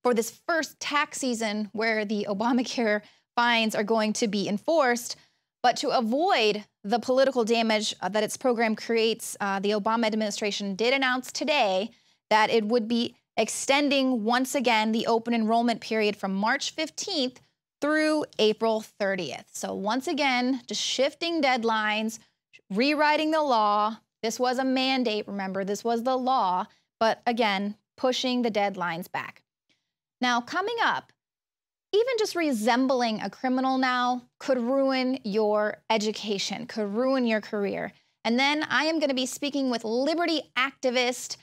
for this first tax season where the Obamacare fines are going to be enforced. But to avoid the political damage that its program creates, the Obama administration did announce today that it would be extending once again the open enrollment period from March 15th through April 30th. So once again, just shifting deadlines, rewriting the law. This was a mandate, remember, this was the law, but again, pushing the deadlines back. Now, coming up, even just resembling a criminal now could ruin your education, could ruin your career. And then I am going to be speaking with liberty activist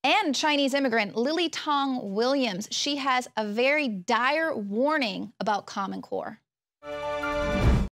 and Chinese immigrant Lily Tong Williams. She has a very dire warning about Common Core.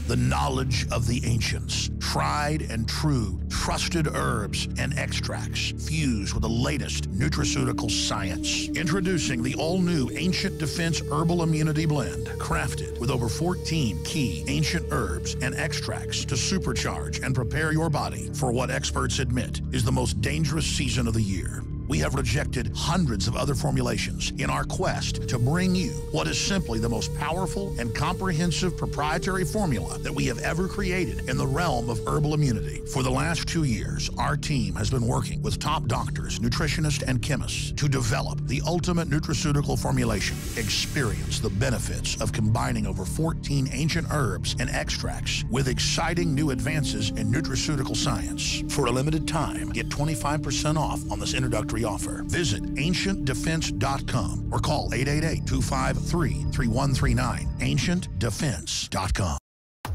The knowledge of the ancients, tried and true, trusted herbs and extracts fused with the latest nutraceutical science. Introducing the all-new Ancient Defense Herbal Immunity Blend, crafted with over 14 key ancient herbs and extracts to supercharge and prepare your body for what experts admit is the most dangerous season of the year. We have rejected hundreds of other formulations in our quest to bring you what is simply the most powerful and comprehensive proprietary formula that we have ever created in the realm of herbal immunity. For the last 2 years, our team has been working with top doctors, nutritionists, and chemists to develop the ultimate nutraceutical formulation. Experience the benefits of combining over 14 ancient herbs and extracts with exciting new advances in nutraceutical science. For a limited time, get 25% off on this introductory offer. Visit ancientdefense.com or call 888-253-3139. ancientdefense.com.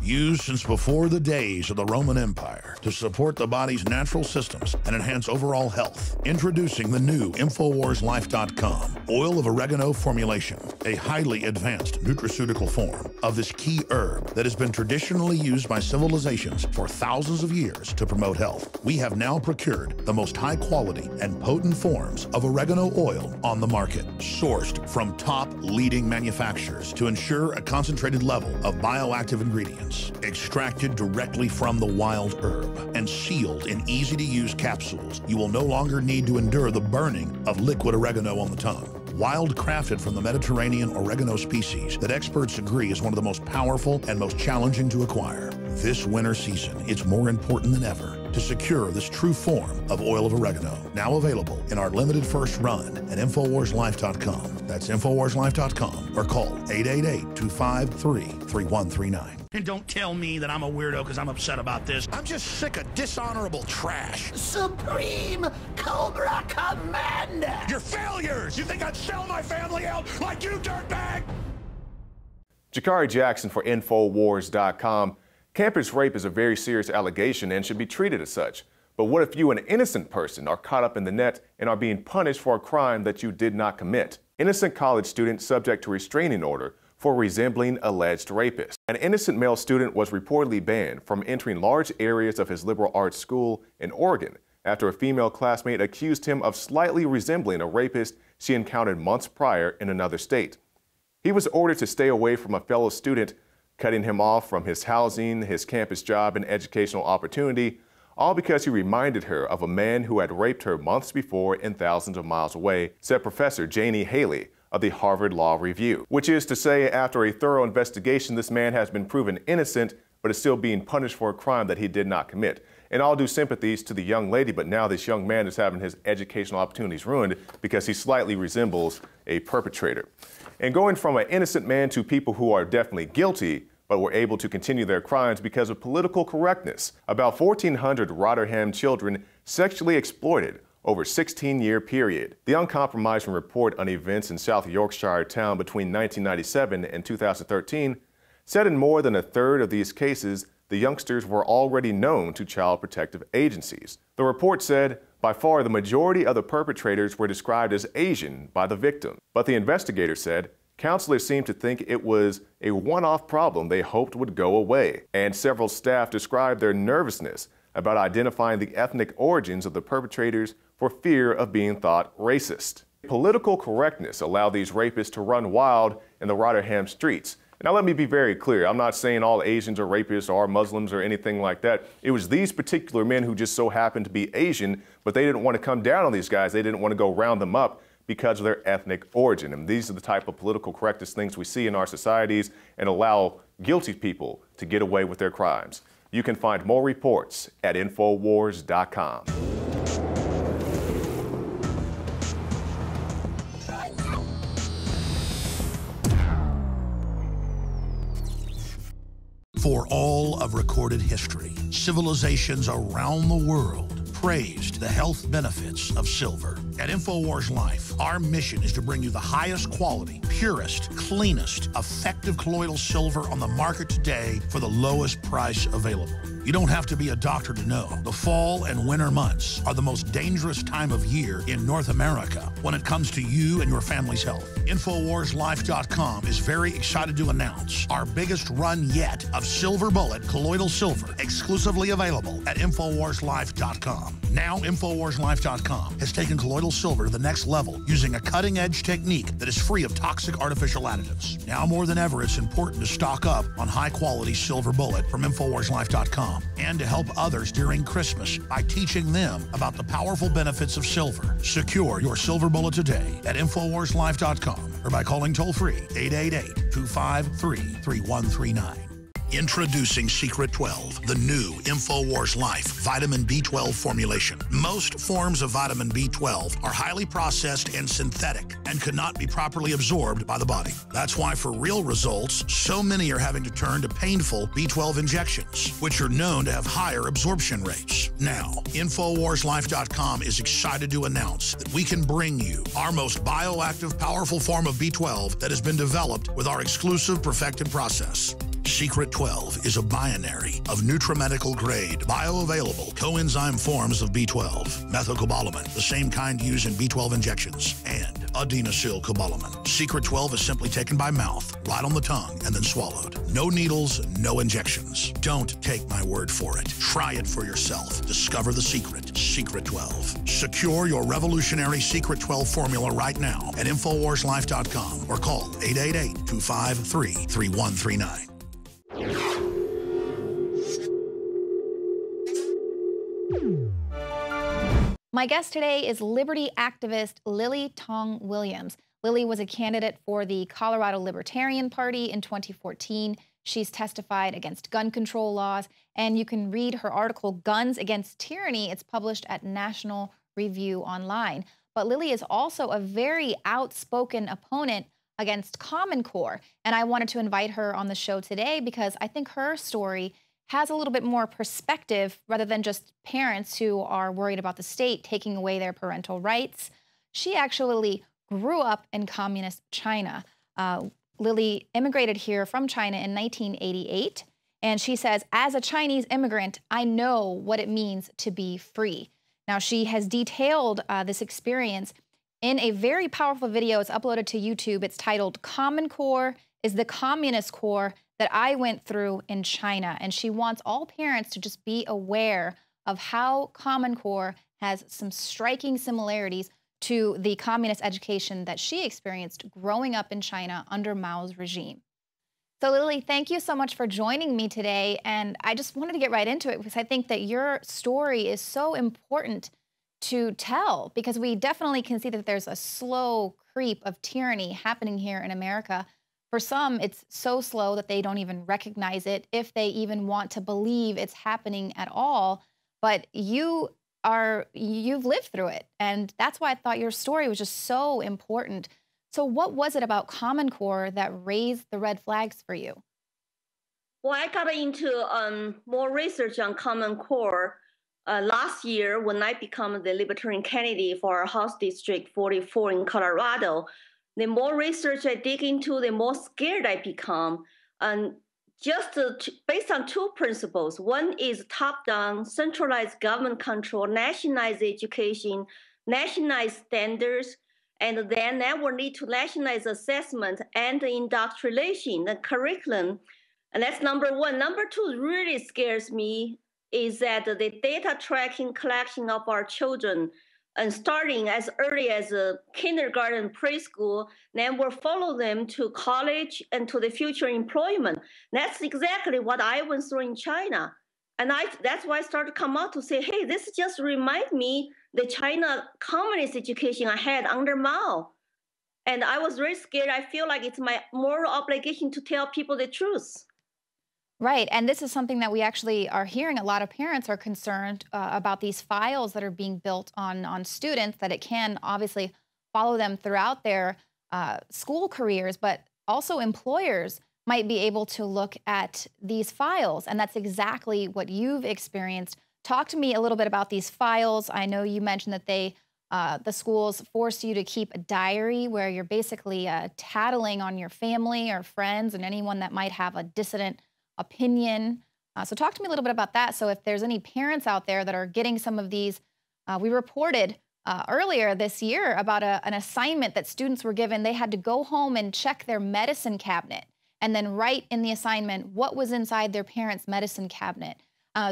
Used since before the days of the Roman Empire to support the body's natural systems and enhance overall health. Introducing the new INFOWARSLife.com oil of oregano formulation, a highly advanced nutraceutical form of this key herb that has been traditionally used by civilizations for thousands of years to promote health. We have now procured the most high quality and potent forms of oregano oil on the market, sourced from top leading manufacturers to ensure a concentrated level of bioactive ingredients. Extracted directly from the wild herb and sealed in easy-to-use capsules, you will no longer need to endure the burning of liquid oregano on the tongue. Wild crafted from the Mediterranean oregano species that experts agree is one of the most powerful and most challenging to acquire. This winter season, it's more important than ever to secure this true form of oil of oregano. Now available in our limited first run at INFOWARSLife.com. That's INFOWARSLife.com or call 888-253-3139. And don't tell me that I'm a weirdo because I'm upset about this. I'm just sick of dishonorable trash. Supreme Cobra Commander! You're failures! You think I'd sell my family out like you, dirtbag? Jakari Jackson for INFOWARS.com. Campus rape is a very serious allegation and should be treated as such. But what if you, an innocent person, are caught up in the net and are being punished for a crime that you did not commit? Innocent college student subject to restraining order for resembling alleged rapist. An innocent male student was reportedly banned from entering large areas of his liberal arts school in Oregon after a female classmate accused him of slightly resembling a rapist she encountered months prior in another state. He was ordered to stay away from a fellow student, cutting him off from his housing, his campus job, and educational opportunity, all because he reminded her of a man who had raped her months before and thousands of miles away, said Professor Janie Haley of the Harvard Law Review. Which is to say, after a thorough investigation, this man has been proven innocent, but is still being punished for a crime that he did not commit. And all due sympathies to the young lady, but now this young man is having his educational opportunities ruined because he slightly resembles a perpetrator. And going from an innocent man to people who are definitely guilty, but were able to continue their crimes because of political correctness. About 1,400 Rotherham children sexually exploited over a 16-year period. The Uncompromising Report on Events in South Yorkshire Town between 1997 and 2013 said in more than a third of these cases, the youngsters were already known to child protective agencies. The report said, by far the majority of the perpetrators were described as Asian by the victim. But the investigator said, counselors seemed to think it was a one-off problem they hoped would go away. And several staff described their nervousness about identifying the ethnic origins of the perpetrators for fear of being thought racist. Political correctness allowed these rapists to run wild in the Rotherham streets. Now let me be very clear, I'm not saying all Asians are rapists or Muslims or anything like that. It was these particular men who just so happened to be Asian, but they didn't want to come down on these guys. They didn't want to go round them up because of their ethnic origin. And these are the type of political correctness things we see in our societies and allow guilty people to get away with their crimes. You can find more reports at INFOWARS.com. For all of recorded history, civilizations around the world praised the health benefits of silver. At INFOWARS Life, our mission is to bring you the highest quality, purest, cleanest, effective colloidal silver on the market today for the lowest price available. You don't have to be a doctor to know the fall and winter months are the most dangerous time of year in North America when it comes to you and your family's health. INFOWarsLife.com is very excited to announce our biggest run yet of Silver Bullet colloidal silver, exclusively available at INFOWarsLife.com. Now, INFOWarsLife.com has taken colloidal silver to the next level using a cutting-edge technique that is free of toxic artificial additives. Now more than ever, it's important to stock up on high-quality Silver Bullet from INFOWarsLife.com and to help others during Christmas by teaching them about the powerful benefits of silver. Secure your Silver Bullet today at INFOWarsLife.com or by calling toll-free 888-253-3139. Introducing Secret 12, the new INFOWARS Life vitamin B12 formulation. Most forms of vitamin B12 are highly processed and synthetic and cannot be properly absorbed by the body. That's why for real results, so many are having to turn to painful B12 injections, which are known to have higher absorption rates. Now, INFOWarsLife.com is excited to announce that we can bring you our most bioactive, powerful form of B12 that has been developed with our exclusive perfected process. Secret 12 is a binary of nutramedical grade, bioavailable coenzyme forms of B12, methylcobalamin, the same kind used in B12 injections, and adenosylcobalamin. Secret 12 is simply taken by mouth, right on the tongue, and then swallowed. No needles, no injections. Don't take my word for it. Try it for yourself. Discover the secret. Secret 12. Secure your revolutionary Secret 12 formula right now at INFOWarsLife.com or call 888-253-3139. My guest today is liberty activist Lily Tong Williams. Lily was a candidate for the Colorado Libertarian Party in 2014. She's testified against gun control laws, and you can read her article, Guns Against Tyranny. It's published at National Review Online. But Lily is also a very outspoken opponent against Common Core, and I wanted to invite her on the show today because I think her story has a little bit more perspective rather than just parents who are worried about the state taking away their parental rights. She actually grew up in communist China. Lily immigrated here from China in 1988, and she says, as a Chinese immigrant, I know what it means to be free. Now, she has detailed this experience in a very powerful video. It's uploaded to YouTube. It's titled, Common Core is the Communist Core that I went through in China. And she wants all parents to just be aware of how Common Core has some striking similarities to the communist education that she experienced growing up in China under Mao's regime. So Lily, thank you so much for joining me today. And I just wanted to get right into it because I think that your story is so important to tell, because we definitely can see that there's a slow creep of tyranny happening here in America. For some, it's so slow that they don't even recognize it, if they even want to believe it's happening at all. But you've lived through it, and that's why I thought your story was just so important. So what was it about Common Core that raised the red flags for you? Well, I got into more research on Common Core last year when I became the Libertarian candidate for House District 44 in Colorado. The more research I dig into, the more scared I become. And just based on two principles. One is top-down, centralized government control, nationalized education, nationalized standards, and then that will lead to nationalized assessment and indoctrination, the curriculum. And that's number one. Number two really scares me is that the data tracking, collection of our children, and starting as early as kindergarten, preschool, then we'll follow them to college and to the future employment. That's exactly what I went through in China. And that's why I started to come out to say, hey, this just reminds me the China communist education I had under Mao. And I was very scared. I feel like it's my moral obligation to tell people the truth. Right, and this is something that we actually are hearing. A lot of parents are concerned about these files that are being built on students, that it can obviously follow them throughout their school careers, but also employers might be able to look at these files, and that's exactly what you've experienced. Talk to me a little bit about these files. I know you mentioned that the schools force you to keep a diary where you're basically tattling on your family or friends and anyone that might have a dissident opinion. So talk to me a little bit about that. So if there's any parents out there that are getting some of these, we reported earlier this year about an assignment that students were given. They had to go home and check their medicine cabinet and then write in the assignment what was inside their parents' medicine cabinet.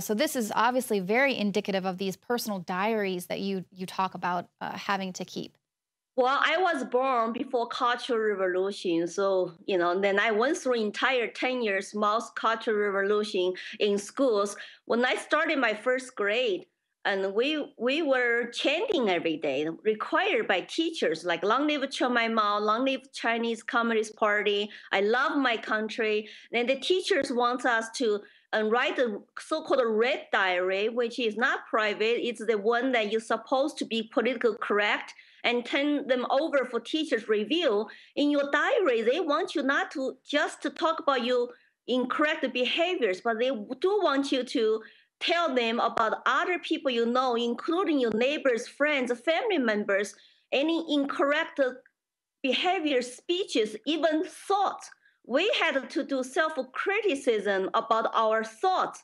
So this is obviously very indicative of these personal diaries that you talk about having to keep. Well, I was born before Cultural Revolution, so then I went through entire 10 years Mao's Cultural Revolution in schools. When I started my first grade, and we were chanting every day, required by teachers, like "Long live Chen Mao, long live Chinese Communist Party, I love my country." Then the teachers want us to write a so-called red diary, which is not private. It's the one that you're supposed to be politically correct, and turn them over for teachers' review. In your diary, they want you not to just to talk about your incorrect behaviors, but they do want you to tell them about other people you know, including your neighbors, friends, family members, any incorrect behavior, speeches, even thoughts. We had to do self-criticism about our thoughts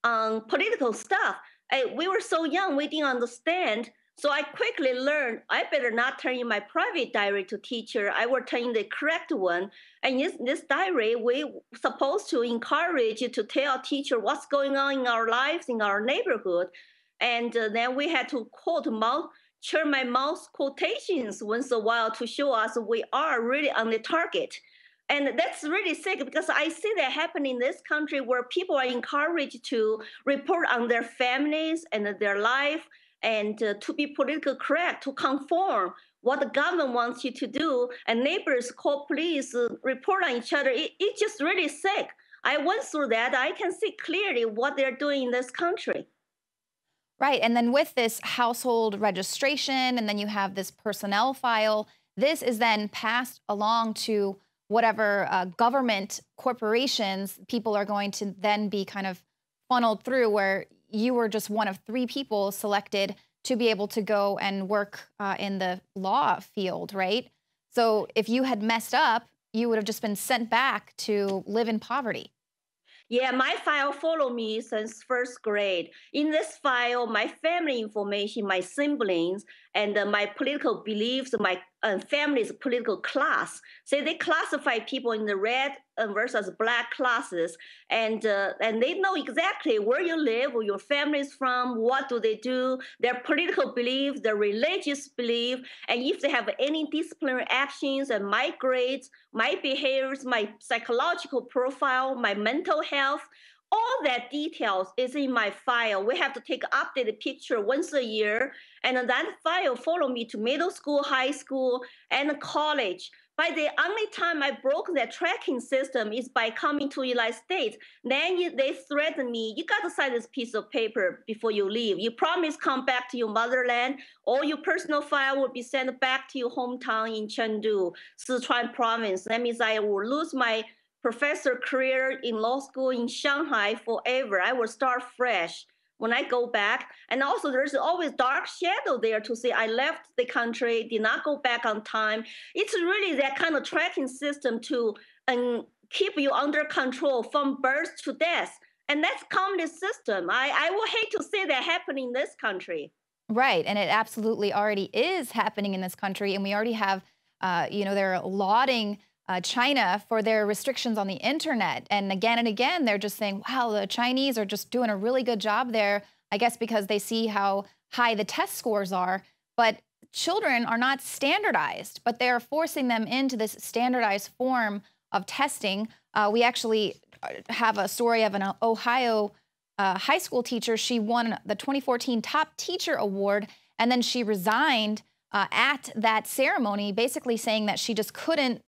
on political stuff. We were so young, we didn't understand. So I quickly learned I better not turn in my private diary to teacher. I will turn in the correct one. And this diary, we supposed to encourage you to tell teacher what's going on in our lives, in our neighborhood. And then we had to quote turn my mouth quotations once in a while to show us we are really on the target. And that's really sick because I see that happen in this country where people are encouraged to report on their families and their life, and to be politically correct, to conform what the government wants you to do, and neighbors call police, report on each other. It's just really sick. I went through that. I can see clearly what they're doing in this country. Right, and then with this household registration, and then you have this personnel file, this is then passed along to whatever government corporations people are going to then be kind of funneled through, where you were just one of 3 people selected to be able to go and work in the law field, right? So if you had messed up, you would have just been sent back to live in poverty. Yeah, my file followed me since first grade. In this file, my family information, my siblings, and my political beliefs, my family's political class. So they classify people in the red versus black classes, and they know exactly where you live, where your family is from, what do they do, their political beliefs, their religious belief, and if they have any disciplinary actions, and my grades, my behaviors, my psychological profile, my mental health. All that details is in my file. We have to take an updated picture once a year, and that file followed me to middle school, high school, and college. By the only time I broke that tracking system is by coming to the United States. Then they threatened me, you got to sign this piece of paper before you leave. You promise come back to your motherland, all your personal file will be sent back to your hometown in Chengdu, Sichuan province. That means I will lose my professor career in law school in Shanghai forever. I will start fresh when I go back. And also there's always dark shadow there to say I left the country, did not go back on time. It's really that kind of tracking system to keep you under control from birth to death. And that's communist system. I would hate to see that happen in this country. Right, and it absolutely already is happening in this country, and we already have, they're lauding China for their restrictions on the internet. And again, they're just saying, wow, the Chinese are just doing a really good job there, I guess because they see how high the test scores are. But children are not standardized, but they're forcing them into this standardized form of testing. We actually have a story of an Ohio high school teacher. She won the 2014 Top Teacher Award, And then she resigned at that ceremony, basically saying that she just couldn't